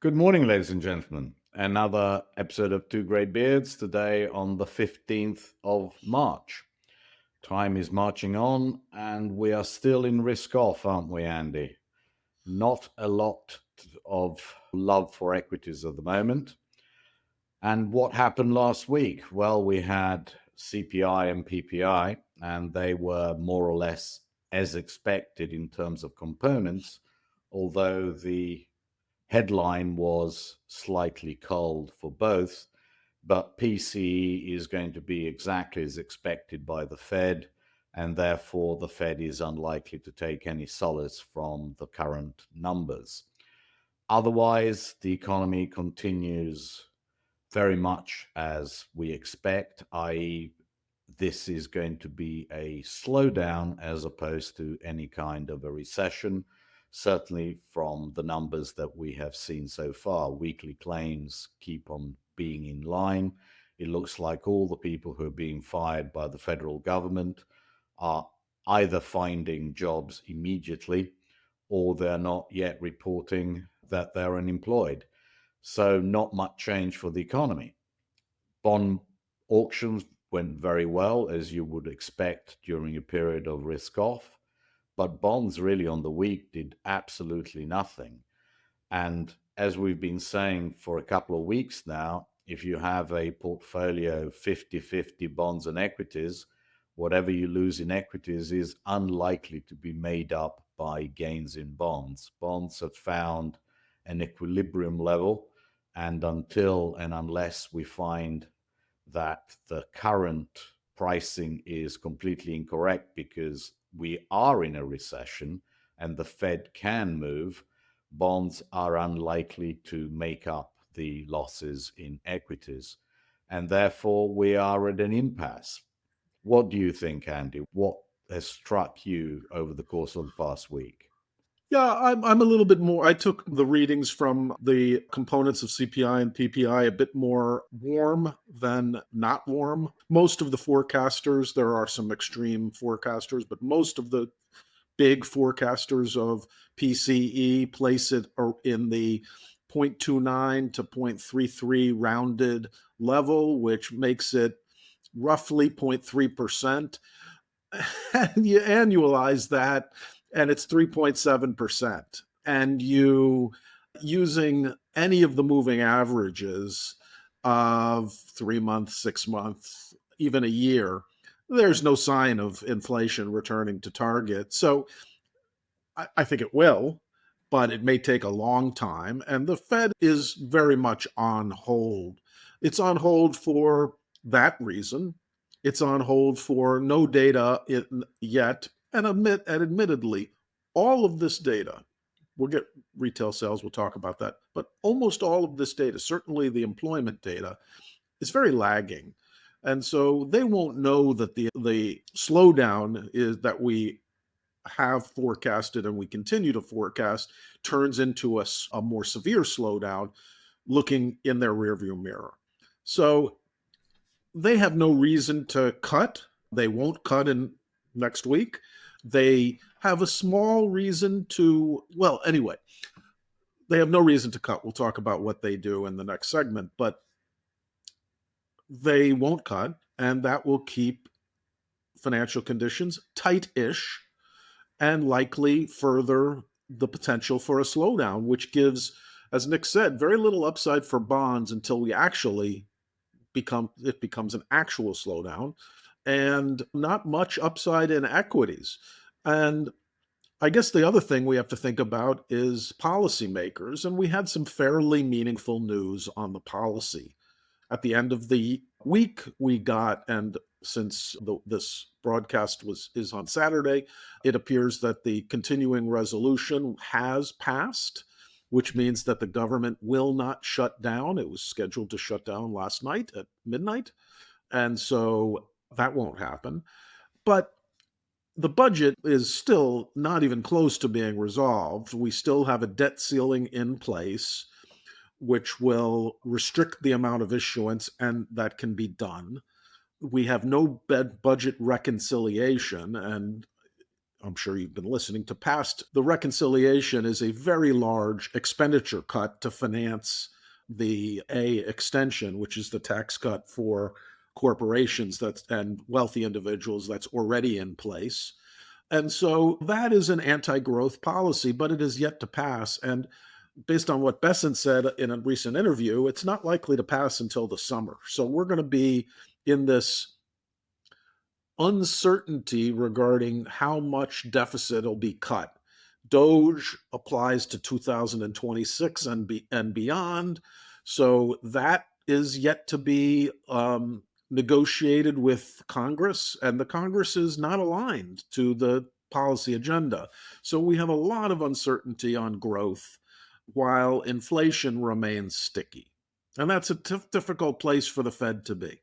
Good morning, ladies and gentlemen. Another episode of Two Great Beards today on the 15th of March. Time is marching on and we are still in risk off, aren't we, Andy? Not a lot of love for equities at the moment. And what happened last week? Well, we had CPI and PPI, and they were more or less as expected in terms of components, although the headline was slightly cold for both, but PCE is going to be exactly as expected by the Fed, and therefore the Fed is unlikely to take any solace from the current numbers. Otherwise, the economy continues very much as we expect, i.e., this is going to be a slowdown as opposed to any kind of a recession. Certainly from the numbers that we have seen so far, weekly claims keep on being in line. It looks like all the people who are being fired by the federal government are either finding jobs immediately or they're not yet reporting that they're unemployed. So not much change for the economy. Bond auctions went very well, as you would expect during a period of risk off, but bonds really on the week did absolutely nothing. And as we've been saying for a couple of weeks now, if you have a portfolio 50-50 bonds and equities, whatever you lose in equities is unlikely to be made up by gains in bonds. Bonds have found an equilibrium level, and until and unless we find that the current pricing is completely incorrect because we are in a recession and the Fed can move, bonds are unlikely to make up the losses in equities. And therefore, we are at an impasse. What do you think, Andy? What has struck you over the course of the past week? Yeah, I'm a little bit more. I took the readings from the components of CPI and PPI a bit more warm than not warm. Most of the forecasters, there are some extreme forecasters, but most of the big forecasters of PCE place it in the 0.29 to 0.33 rounded level, which makes it roughly 0.3%. And you annualize that and it's 3.7%. And you using any of the moving averages of 3 months, 6 months, even a year, there's no sign of inflation returning to target. So I think it will, but it may take a long time. And the Fed is very much on hold. It's on hold for that reason. It's on hold for no data yet. And admittedly, all of this data, we'll get retail sales, we'll talk about that, but almost all of this data, certainly the employment data, is very lagging. And so they won't know that the slowdown is that we have forecasted and we continue to forecast turns into a more severe slowdown looking in their rearview mirror. So they have no reason to cut. They won't cut in next week. They have a small reason to, well, anyway, they have no reason to cut. We'll talk about what they do in the next segment, but they won't cut, and that will keep financial conditions tight-ish and likely further the potential for a slowdown, which gives, as Nick said, very little upside for bonds until we actually becomes an actual slowdown, and not much upside in equities. And I guess the other thing we have to think about is policymakers, and we had some fairly meaningful news on the policy. At the end of the week, we got, and since this broadcast is on Saturday, it appears that the continuing resolution has passed, which means that the government will not shut down. It was scheduled to shut down last night at midnight, and so that won't happen. But the budget is still not even close to being resolved. We still have a debt ceiling in place, which will restrict the amount of issuance, and that can be done. We have no budget reconciliation, and I'm sure you've been listening to past, the reconciliation is a very large expenditure cut to finance the A extension, which is the tax cut for corporations that's and wealthy individuals that's already in place. And so that is an anti-growth policy, but it is yet to pass. And based on what Besant said in a recent interview, it's not likely to pass until the summer. So we're going to be in this uncertainty regarding how much deficit will be cut. Doge applies to 2026 and beyond. So that is yet to be negotiated with Congress, and the Congress is not aligned to the policy agenda. So we have a lot of uncertainty on growth while inflation remains sticky. And that's a difficult place for the Fed to be.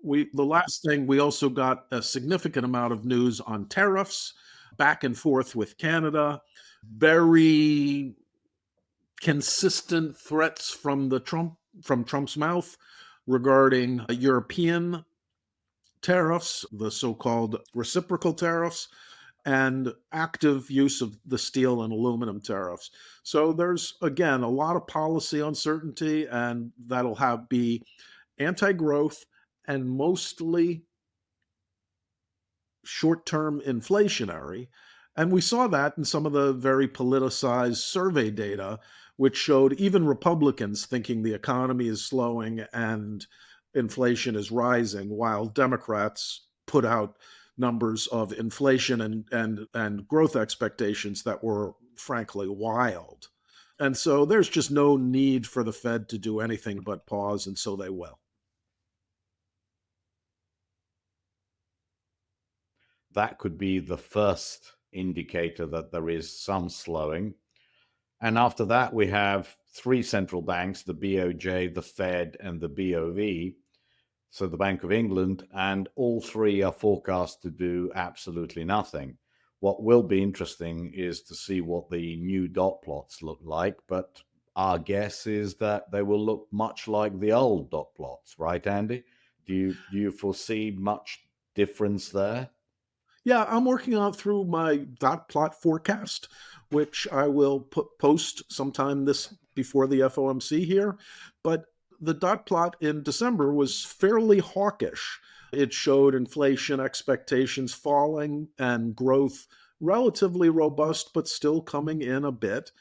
The last thing, we also got a significant amount of news on tariffs, back and forth with Canada, very consistent threats from Trump's mouth regarding European tariffs, the so-called reciprocal tariffs, and active use of the steel and aluminum tariffs. So there's again a lot of policy uncertainty, and that'll be anti-growth and mostly short-term inflationary. And we saw that in some of the very politicized survey data, which showed even Republicans thinking the economy is slowing and inflation is rising, while Democrats put out numbers of inflation and growth expectations that were frankly wild. And so there's just no need for the Fed to do anything but pause, and so they will. That could be the first indicator that there is some slowing. And after that, we have three central banks, the BOJ, the Fed, and the BOV, so the Bank of England, and all three are forecast to do absolutely nothing. What will be interesting is to see what the new dot plots look like, but our guess is that they will look much like the old dot plots, right, Andy? Do you foresee much difference there? Yeah, I'm working on through my dot plot forecast, which I will post sometime this before the FOMC here. But the dot plot in December was fairly hawkish. It showed inflation expectations falling and growth relatively robust, but still coming in a bit,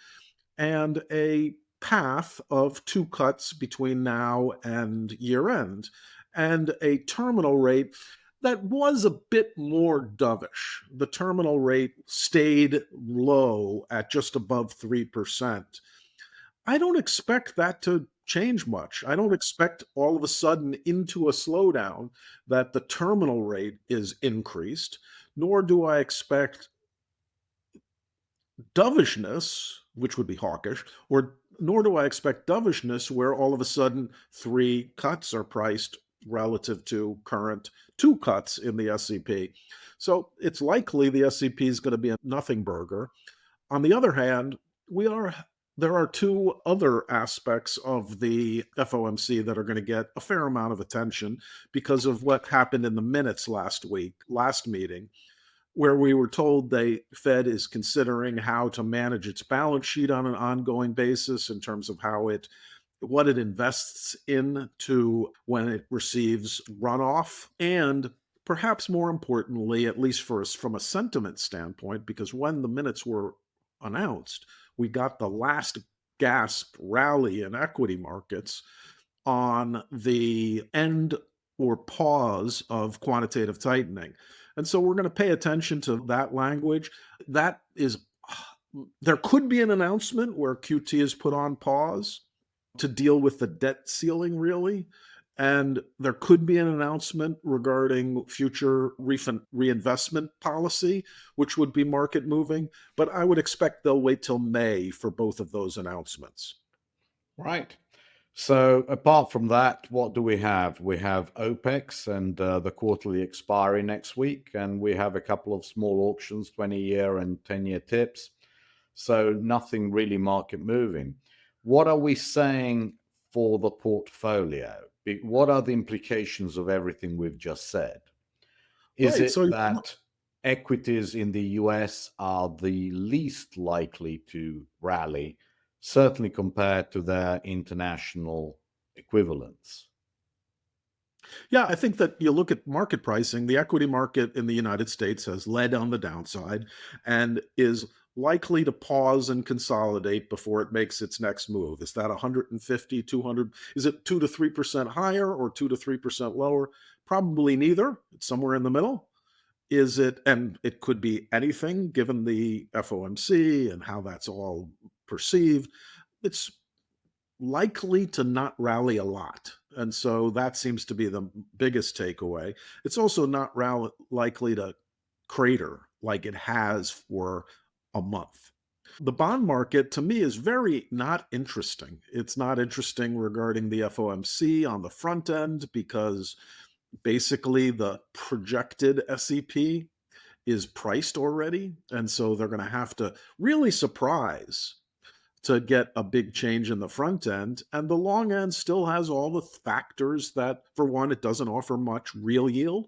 and a path of two cuts between now and year end, and a terminal rate that was a bit more dovish. The terminal rate stayed low at just above 3%. I don't expect that to change much. I don't expect all of a sudden into a slowdown that the terminal rate is increased, nor do I expect dovishness, which would be hawkish, or nor do I expect dovishness where all of a sudden three cuts are priced relative to current two cuts in the SCP. So it's likely the SCP is going to be a nothing burger. On the other hand, there are two other aspects of the FOMC that are going to get a fair amount of attention because of what happened in the minutes last meeting, where we were told the Fed is considering how to manage its balance sheet on an ongoing basis in terms of what it invests into when it receives runoff, and perhaps more importantly, at least for us from a sentiment standpoint, because when the minutes were announced, we got the last gasp rally in equity markets on the end or pause of quantitative tightening. And so we're going to pay attention to that language. That is, there could be an announcement where QT is put on pause to deal with the debt ceiling, really. And there could be an announcement regarding future reinvestment policy, which would be market moving. But I would expect they'll wait till May for both of those announcements. Right. So apart from that, what do we have? We have OPEX and the quarterly expiry next week, and we have a couple of small auctions, 20-year and 10-year tips. So nothing really market moving. What are we saying for the portfolio? What are the implications of everything we've just said? Is Right. it So that equities in the US are the least likely to rally, certainly compared to their international equivalents. Yeah, I think that you look at market pricing, the equity market in the United States has led on the downside and is likely to pause and consolidate before it makes its next move. Is that 150, 200? Is it 2 to 3% higher or 2 to 3% lower? Probably neither. It's somewhere in the middle. Is it, and it could be anything given the FOMC and how that's all perceived. It's likely to not rally a lot. And so that seems to be the biggest takeaway. It's also not likely to crater like it has for a month. The bond market to me is very not interesting. It's not interesting regarding the FOMC on the front end because basically the projected SEP is priced already. And so they're going to have to really surprise to get a big change in the front end. And the long end still has all the factors that, for one, it doesn't offer much real yield,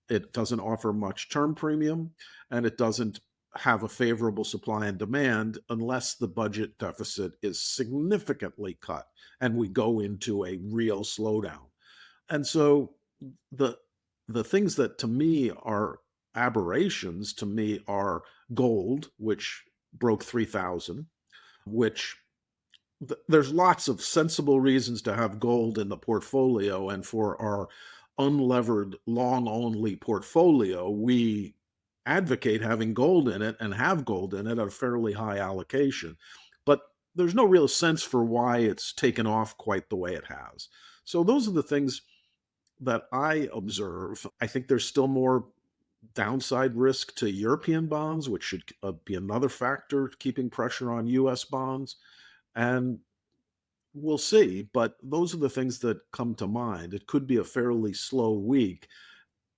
it doesn't offer much term premium, and it doesn't have a favorable supply and demand unless the budget deficit is significantly cut and we go into a real slowdown. And so the the things that to me are aberrations to me are gold, which broke 3,000, which there's lots of sensible reasons to have gold in the portfolio. And for our unlevered, long only portfolio, we advocate having gold in it and have gold in it at a fairly high allocation. But there's no real sense for why it's taken off quite the way it has. So those are the things that I observe. I think there's still more downside risk to European bonds, which should be another factor keeping pressure on US bonds. And we'll see, but those are the things that come to mind. It could be a fairly slow week.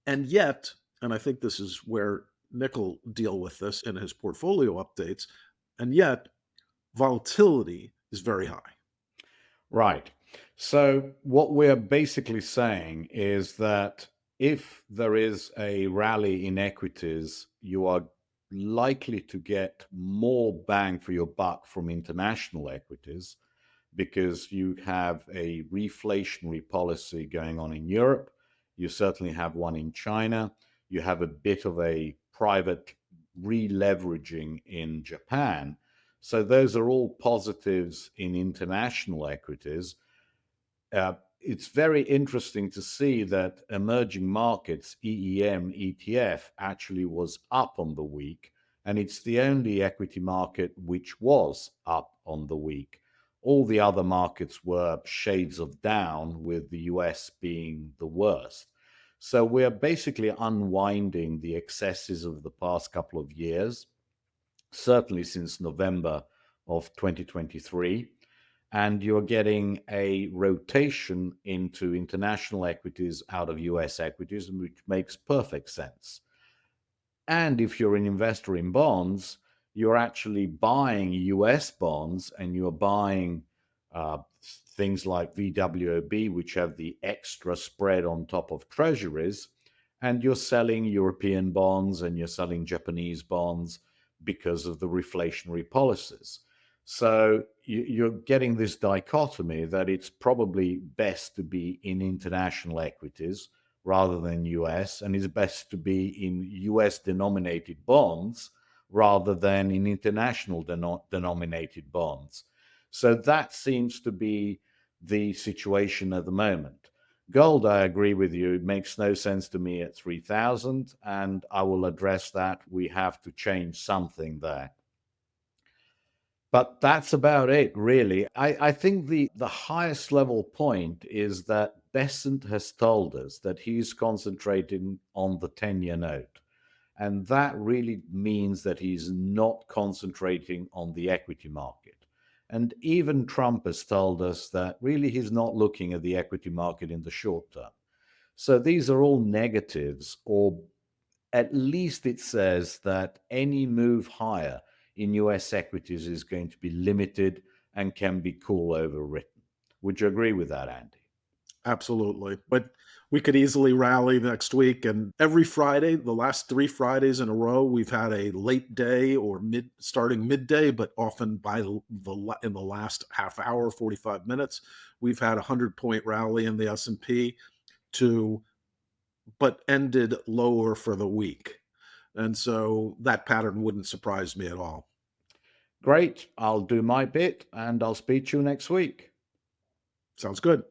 And yet, and I think this is where Nick will deal with this in his portfolio updates, and yet volatility is very high. Right. So, what we're basically saying is that if there is a rally in equities, you are likely to get more bang for your buck from international equities because you have a reflationary policy going on in Europe. You certainly have one in China. You have a bit of a private re-leveraging in Japan. So those are all positives in international equities. It's very interesting to see that emerging markets, EEM, ETF, actually was up on the week, and it's the only equity market which was up on the week. All the other markets were shades of down, with the US being the worst. So we're basically unwinding the excesses of the past couple of years, certainly since November of 2023, and you're getting a rotation into international equities out of US equities, which makes perfect sense. And if you're an investor in bonds, you're actually buying US bonds and you're buying uh, things like VWOB, which have the extra spread on top of treasuries, and you're selling European bonds and you're selling Japanese bonds because of the reflationary policies. So you're getting this dichotomy that it's probably best to be in international equities rather than US, and it's best to be in US denominated bonds rather than in international denominated bonds. So that seems to be the situation at the moment. Gold, I agree with you. It makes no sense to me at 3,000, and I will address that. We have to change something there. But that's about it, really. I think the highest level point is that Besant has told us that he's concentrating on the 10-year note. And that really means that he's not concentrating on the equity market. And even Trump has told us that really he's not looking at the equity market in the short term. So these are all negatives, or at least it says that any move higher in US equities is going to be limited and can be cool overwritten. Would you agree with that, Andy? Absolutely. But we could easily rally next week. And every Friday, the last 3 Fridays in a row, we've had a late day or starting midday, but often by in the last half hour, 45 minutes, we've had a 100-point rally in the S&P to but ended lower for the week. And so that pattern wouldn't surprise me at all. Great. I'll do my bit and I'll speak to you next week. Sounds good.